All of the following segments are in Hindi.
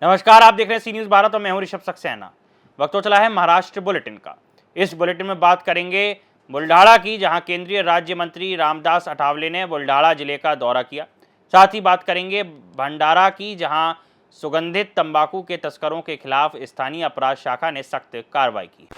नमस्कार, आप देख रहे हैं सी न्यूज़ भारत और मैं हूं ऋषभ सक्सेना। वक्त तो चला है महाराष्ट्र बुलेटिन का। इस बुलेटिन में बात करेंगे बुल्ढाणा की, जहां केंद्रीय राज्य मंत्री रामदास अठावले ने बुल्ढाणा जिले का दौरा किया। साथ ही बात करेंगे भंडारा की, जहां सुगंधित तंबाकू के तस्करों के खिलाफ स्थानीय अपराध शाखा ने सख्त कार्रवाई की।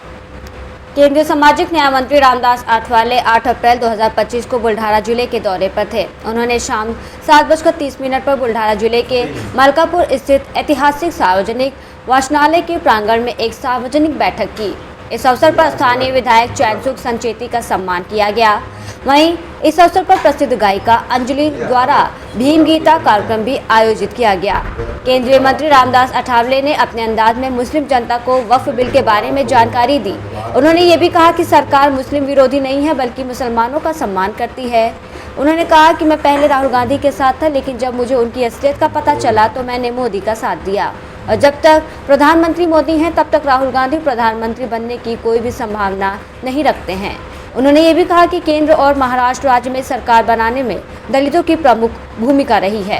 केंद्रीय सामाजिक न्याय मंत्री रामदास अठावले 8 अप्रैल 2025 को बुल्ढाणा जिले के दौरे पर थे। उन्होंने शाम 7:30 पर बुल्ढाणा जिले के मलकापुर स्थित ऐतिहासिक सार्वजनिक वाचनालय के प्रांगण में एक सार्वजनिक बैठक की। इस अवसर पर स्थानीय विधायक चैनसुख संचेती का सम्मान किया गया। वहीं इस अवसर पर प्रसिद्ध गायिका अंजलि द्वारा भीम गीता कार्यक्रम भी आयोजित किया गया। केंद्रीय मंत्री रामदास अठावले ने अपने अंदाज में मुस्लिम जनता को वक्फ बिल के बारे में जानकारी दी। उन्होंने ये भी कहा कि सरकार मुस्लिम विरोधी नहीं है, बल्कि मुसलमानों का सम्मान करती है। उन्होंने कहा कि मैं पहले राहुल गांधी के साथ था, लेकिन जब मुझे उनकी असलियत का पता चला तो मैंने मोदी का साथ दिया, और जब तक प्रधानमंत्री मोदी हैं तब तक राहुल गांधी प्रधानमंत्री बनने की कोई भी संभावना नहीं रखते हैं। उन्होंने ये भी कहा कि केंद्र और महाराष्ट्र राज्य में सरकार बनाने में दलितों की प्रमुख भूमिका रही है।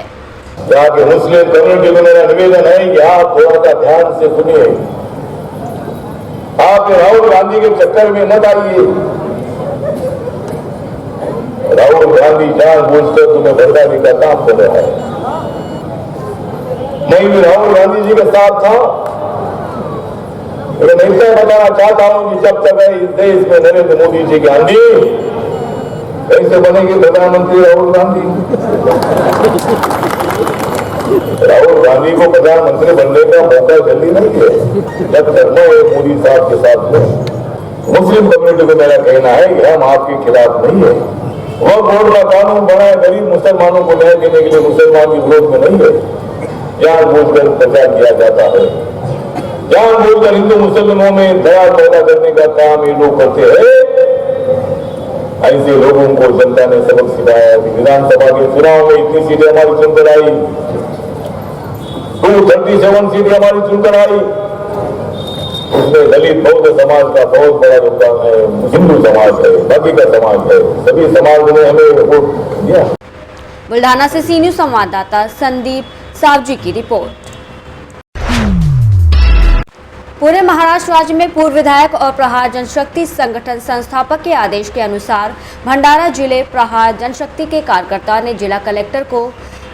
यहाँ के मुस्लिम कम्युनिटी को मेरा निवेदन है कि आप थोड़ा सा ध्यान से सुनिए। आप राहुल गांधी के चक्कर में मत आइए। राहुल गांधी जानबूझकर तुम्हें भड़काने का काम कर रहा है। मैं भी राहुल गांधी जी के साथ था, लेकिन इतना बताना चाहता हूं कि जब तक इस देश में नरेंद्र मोदी जी की आंधी, कैसे बनेगी प्रधानमंत्री राहुल गांधी? राहुल गांधी को प्रधानमंत्री बनने का मौका जल्दी नहीं है, जब तक मैं मोदी साहब के साथ हूं। मुस्लिम कम्युनिटी को मेरा कहना है कि हम आपके खिलाफ नहीं है। वह बोर्ड का कानून बना है, गरीब मुसलमानों को न्याय देने के लिए मुसलमान के विरोध में नहीं है। जानबूझकर प्रचार किया जाता है, जानबूझकर हिंदू मुसलमानों में दया पैदा करने का काम ये लोग करते हैं। ऐसे लोगों को जनता ने सबक सिखाया कि विधानसभा के चुनाव में इतनी सीटें हमारी चुनकर आई, 237 सीटें हमारी चुनकर आई। उसमें दलित बौद्ध समाज का बहुत बड़ा योगदान है, हिंदू समाज है, बाकी का समाज है, सभी समाज ने हमें वोट दिया। बुल्ढाणा से सी न्यूज़ संवाददाता संदीप सावजी की रिपोर्ट। पूरे महाराष्ट्र राज्य में पूर्व विधायक और प्रहार जनशक्ति संगठन संस्थापक के आदेश के अनुसार भंडारा जिले प्रहार जनशक्ति के कार्यकर्ताओं ने जिला कलेक्टर को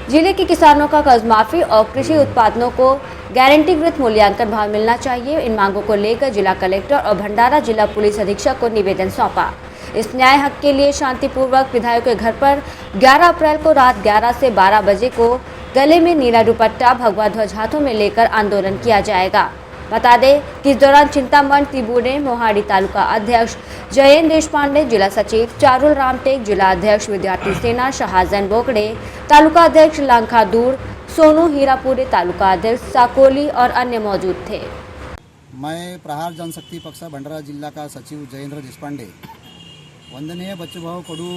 जिले के किसानों का कर्ज माफी और कृषि उत्पादों को गारंटीकृत मूल्यांकन भाव मिलना चाहिए। इन मांगों को लेकर जिला कलेक्टर और भंडारा जिला पुलिस अधीक्षक को निवेदन सौंपा। इस न्याय हक के लिए शांतिपूर्वक विधायक के घर पर 11 अप्रैल को रात 11 से 12 बजे को गले में नीला दुपट्टा, भगवा ध्वज हाथों में लेकर आंदोलन किया जाएगा। बता दें कि इस दौरान चिंतामण तिबुरे, मोहाड़ी तालुका अध्यक्ष जयेंद्र देशपांडे, जिला सचिव चारुल रामटेक, जिला अध्यक्ष विद्यार्थी सेना शहाजन बोकड़े, तालुका अध्यक्ष लांखा दूर, सोनू हीरापुरे, तालुका अध्यक्ष साकोली और अन्य मौजूद थे। मैं प्रहार जनशक्ति पक्ष भंडारा जिला का सचिव जयेंद्र देशपांडे, वंदनीय बच्चूभाऊ कडू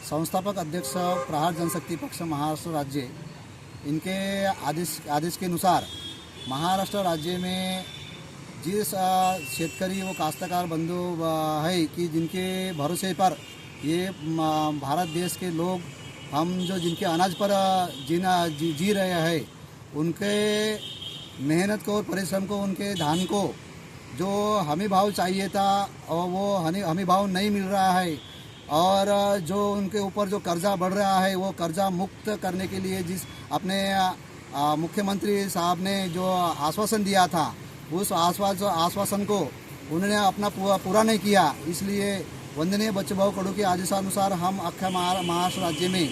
संस्थापक अध्यक्ष प्रहार जनशक्ति पक्ष महाराष्ट्र राज्य, इनके आदेश के अनुसार महाराष्ट्र राज्य में जिस शेतकरी व काश्तकार बंधु है कि जिनके भरोसे पर ये भारत देश के लोग हम जो जिनके अनाज पर जी रहे हैं, उनके मेहनत को और परिश्रम को, उनके धान को जो हमी भाव चाहिए था और वो हमी भाव नहीं मिल रहा है, और जो उनके ऊपर जो कर्जा बढ़ रहा है वो कर्जा मुक्त करने के लिए जिस अपने मुख्यमंत्री साहब ने जो आश्वासन दिया था, उस आश्वासन को उन्होंने अपना पूरा नहीं किया। इसलिए वंदनीय बच्चूभाऊ कडू के आदेशानुसार हम अख्या महाराष्ट्र राज्य में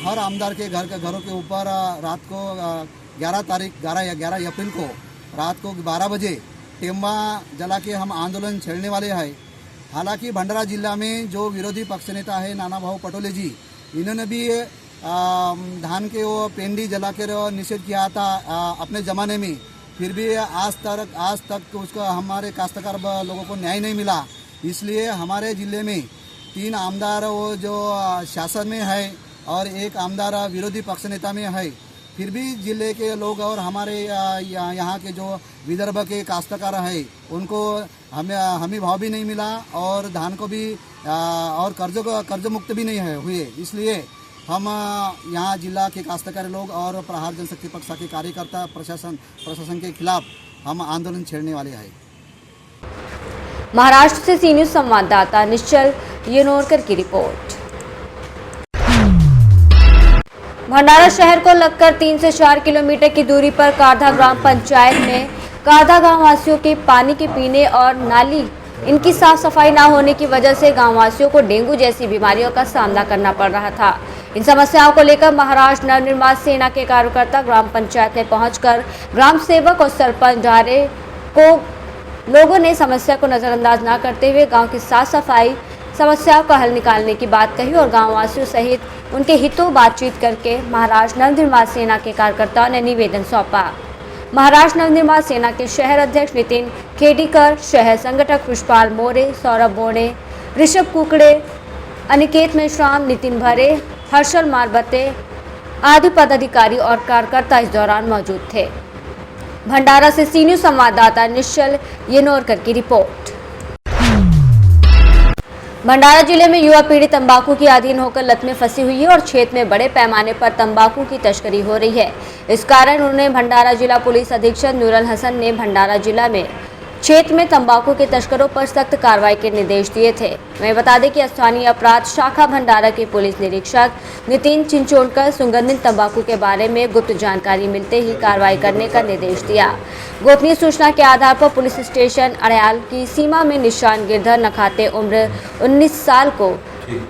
हर आमदार के घरों के ऊपर रात को 11 अप्रैल को रात को 12 बजे टेम्बा जला के हम आंदोलन छेड़ने वाले हैं। हालांकि भंडारा जिला में जो विरोधी पक्ष नेता है नाना भाऊ पटोले जी, इन्होंने भी धान के वो पेंडी जला कर निषेध किया था अपने ज़माने में, फिर भी आज तक उसको हमारे काश्तकार लोगों को न्याय नहीं मिला। इसलिए हमारे ज़िले में 3 आमदार वो जो शासन में है और 1 आमदार विरोधी पक्ष नेता में है, फिर भी ज़िले के लोग और हमारे यहाँ के जो विदर्भ के काश्तकार है उनको हमें भाव भी नहीं मिला और धान को भी और कर्ज मुक्त भी नहीं है हुए। इसलिए हम यहाँ जिला के काश्तकारी लोग और प्रहार जनशक्ति पक्ष के कार्यकर्ता प्रशासन के खिलाफ हम आंदोलन छेड़ने वाले हैं। महाराष्ट्र से सी न्यूज संवाददाता निश्चल येनोरकर की रिपोर्ट। भंडारा शहर को लगकर 3 से 4 किलोमीटर की दूरी पर कारधा ग्राम पंचायत में कारधा गांव वासियों के पानी के पीने और नाली इनकी साफ सफाई न होने की वजह से गांव वासियों को डेंगू जैसी बीमारियों का सामना करना पड़ रहा था। इन समस्याओं को लेकर महाराष्ट्र नवनिर्माण सेना के कार्यकर्ता ग्राम पंचायत में पहुंचकर ग्राम सेवक और सरपंच डारे को लोगों ने समस्या को नजरअंदाज न करते हुए गांव की साफ सफाई समस्याओं का हल निकालने की बात कही और गांव वासियों सहित उनके हितों बातचीत करके महाराष्ट्र नवनिर्माण सेना के कार्यकर्ताओं ने निवेदन सौंपा। महाराष्ट्र नवनिर्माण सेना के शहर अध्यक्ष नितिन खेडीकर, शहर संगठक पुष्पाल मोरे, सौरभ बोणे, ऋषभ कुकड़े, अनिकेत मेश्राम, नितिन भरे, हर्षल मारबते आदि पदाधिकारी और कार्यकर्ता इस दौरान मौजूद थे। भंडारा से सी न्यूज संवाददाता निश्चल येनोरकर की रिपोर्ट। भंडारा जिले में युवा पीढ़ी तंबाकू की अधीन होकर लत में फंसी हुई है और क्षेत्र में बड़े पैमाने पर तंबाकू की तस्करी हो रही है। इस कारण उन्होंने भंडारा जिला पुलिस अधीक्षक नूरुल हसन ने भंडारा जिला में क्षेत्र में तंबाकू के तस्करों पर सख्त कार्रवाई के निर्देश दिए थे। वहीं बता दें कि स्थानीय अपराध शाखा भंडारा के पुलिस निरीक्षक नितिन चिंचोड़कर सुगंधित तंबाकू के बारे में गुप्त जानकारी मिलते ही कार्रवाई करने का निर्देश दिया। गोपनीय सूचना के आधार पर पुलिस स्टेशन अड़याल की सीमा में निशान गिरधर नखाते उम्र 19 साल को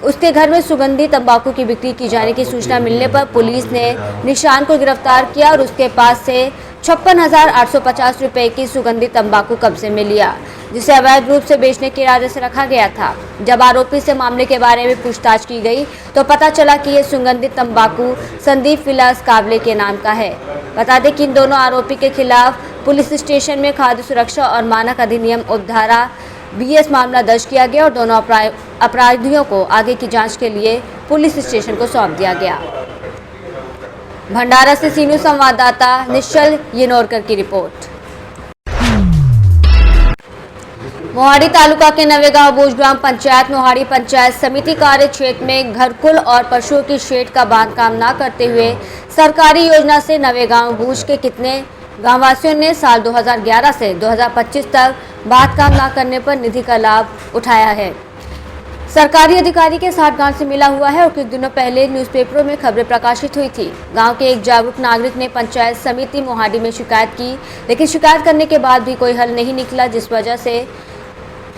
उसके घर में सुगंधित तंबाकू की बिक्री की जाने की सूचना मिलने पर पुलिस ने निशान को गिरफ्तार किया और उसके पास से 56,850 रुपए की सुगंधित तंबाकू कब्जे में लिया, जिसे अवैध रूप से बेचने के इरादे से रखा गया था। जब आरोपी से मामले के बारे में पूछताछ की गई तो पता चला कि ये सुगंधित तंबाकू संदीप विलास काबले के नाम का है। बता दें कि इन दोनों आरोपी के खिलाफ पुलिस स्टेशन में खाद्य सुरक्षा और मानक अधिनियम उपधारा 20 मामला दर्ज किया गया और दोनों अपराधियों को आगे की जांच के लिए पुलिस स्टेशन को सौंप दिया गया। भंडारा से सी न्यूज संवाददाता निश्चल येनोरकर की रिपोर्ट। मोहाड़ी तालुका के नवेगांव बूज ग्राम पंचायत मोहाड़ी पंचायत समिति कार्य क्षेत्र में घरकुल और पशुओं की शेड का बांधकाम न करते हुए सरकारी योजना से नवेगांव बूज के कितने गांव वासियों ने साल 2011 से 2025 तक बांधकाम न करने पर निधि का लाभ उठाया है। सरकारी अधिकारी के साथ गांव से मिला हुआ है और कुछ दिनों पहले न्यूज़पेपरों में खबरें प्रकाशित हुई थी। गांव के एक जागरूक नागरिक ने पंचायत समिति मोहाड़ी में शिकायत की, लेकिन शिकायत करने के बाद भी कोई हल नहीं निकला, जिस वजह से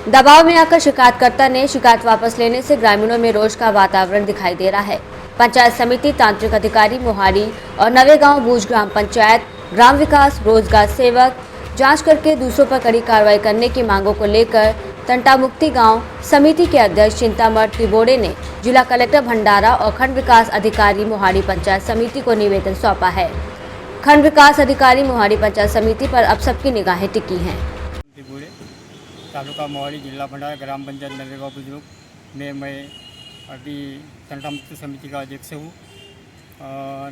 दबाव में आकर शिकायतकर्ता ने शिकायत वापस लेने से ग्रामीणों में रोष का वातावरण दिखाई दे रहा है। पंचायत समिति, तांत्रिक अधिकारी मोहाड़ी और नवेगांव बूज ग्राम पंचायत, ग्राम विकास, रोजगार सेवक जांच करके दूसरों पर कड़ी कार्रवाई करने की मांगों को लेकर तंटामुक्ति गांव समिति के अध्यक्ष चिंतामठ तिबोड़े ने जिला कलेक्टर भंडारा और खंड विकास अधिकारी मोहाड़ी पंचायत समिति को निवेदन सौंपा है। खंड विकास अधिकारी मोहाड़ी पंचायत समिति पर अब सबकी निगाहें टिकी हैं। तालुका मोहाड़ी, जिला भंडारा, ग्राम पंचायत नवेगांव बुजुर्ग में मैं अभी तंटामुक्ति समिति का अध्यक्ष हूँ।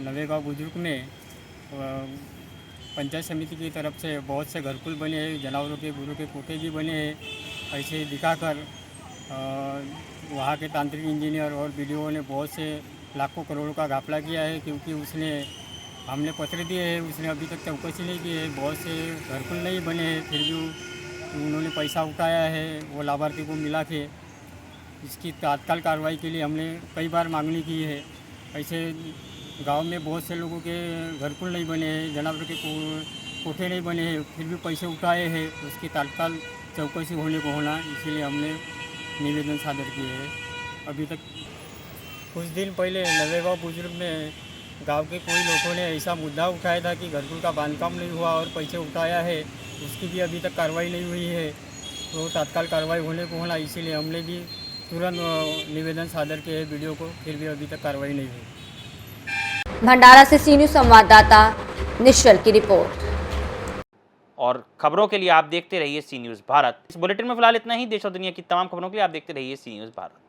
नवेगांव बुजुर्ग में पंचायत समिति की तरफ से बहुत से घरकुल बने हैं, जानवरों के गुरु के कोठे भी बने हैं। ऐसे दिखाकर वहाँ के तांत्रिक इंजीनियर और बीडीओ ने बहुत से लाखों करोड़ों का घपला किया है, क्योंकि हमने पत्र दिए हैं, उसने अभी तक चौकसी नहीं की है। बहुत से घरकुल नहीं बने हैं, फिर भी उन्होंने पैसा उठाया है वो लाभार्थी को मिला के। इसकी तत्काल कार्रवाई के लिए हमने कई बार मांगनी की है। ऐसे गांव में बहुत से लोगों के घरकुल नहीं बने हैं, जानवर के कोठे नहीं बने हैं, फिर भी पैसे उठाए हैं। उसकी तत्काल चौकसी होने को होना, इसीलिए हमने निवेदन सादर किए हैं। अभी तक कुछ दिन पहले नवेगांव बुजुर्ग में गांव के कोई लोगों ने ऐसा मुद्दा उठाया था कि घरकुल का बांधकाम नहीं हुआ और पैसे उठाया है, उसकी भी अभी तक कार्रवाई नहीं हुई है। तो तत्काल कार्रवाई होने को होना, इसीलिए हमने भी तुरंत निवेदन सादर किए हैं वीडियो को, फिर भी अभी तक कार्रवाई नहीं हुई। भंडारा से सी न्यूज संवाददाता निश्चल की रिपोर्ट। और खबरों के लिए आप देखते रहिए सी न्यूज़ भारत। इस बुलेटिन में फिलहाल इतना ही। देश और दुनिया की तमाम खबरों के लिए आप देखते रहिए सी न्यूज़ भारत।